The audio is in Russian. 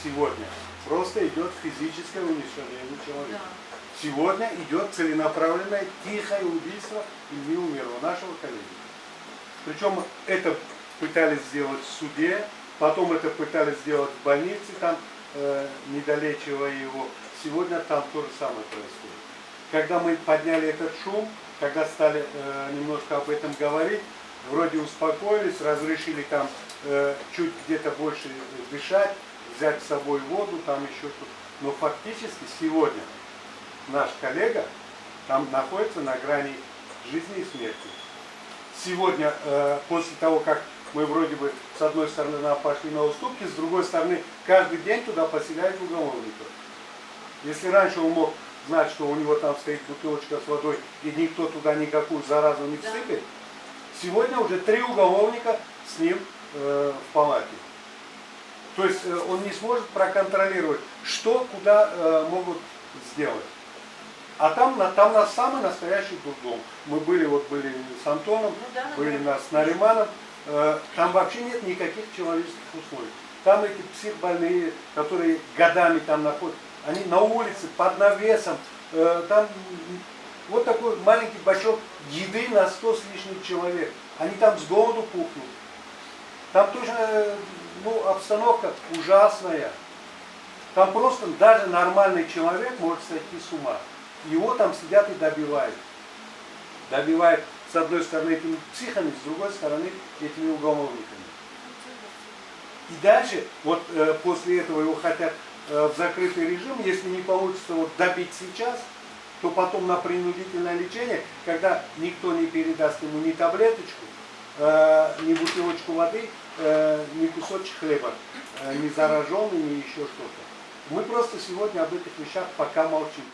сегодня просто идет физическое уничтожение человека. Да. Сегодня идет целенаправленное тихое убийство Ильи Умерова, нашего коллеги. Причем это пытались сделать в суде, потом это пытались сделать в больнице, там не долечивая его. Сегодня там то же самое происходит. Когда мы подняли этот шум, когда стали немножко об этом говорить, вроде успокоились, разрешили там чуть где-то больше дышать, взять с собой воду, там еще что-то. Но фактически сегодня наш коллега там находится на грани жизни и смерти. Сегодня, после того, как мы вроде бы с одной стороны пошли на уступки, с другой стороны каждый день туда поселяют уголовников. Если раньше он мог знать, что у него там стоит бутылочка с водой и никто туда никакую заразу не всыпет, сегодня уже 3 уголовника с ним в палате. То есть он не сможет проконтролировать, что куда могут сделать. А там нас самый настоящий дурдом. Мы были с Антоном, были с Нариманом. Там вообще нет никаких человеческих условий. Там эти психбольные, которые годами там находятся, они на улице, под навесом. Там вот такой маленький бачок еды на 100 с лишним человек. Они там с голоду пухнут. Там тоже обстановка ужасная. Там просто даже нормальный человек может сойти с ума. Его там сидят и добивают. Добивают с одной стороны этими психами, с другой стороны этими уголовниками. И дальше, после этого его хотят в закрытый режим, если не получится добить сейчас, то потом на принудительное лечение, когда никто не передаст ему ни таблеточку, ни бутылочку воды, ни кусочек хлеба, ни зараженный, ни еще что-то. Мы просто сегодня об этих вещах пока молчим.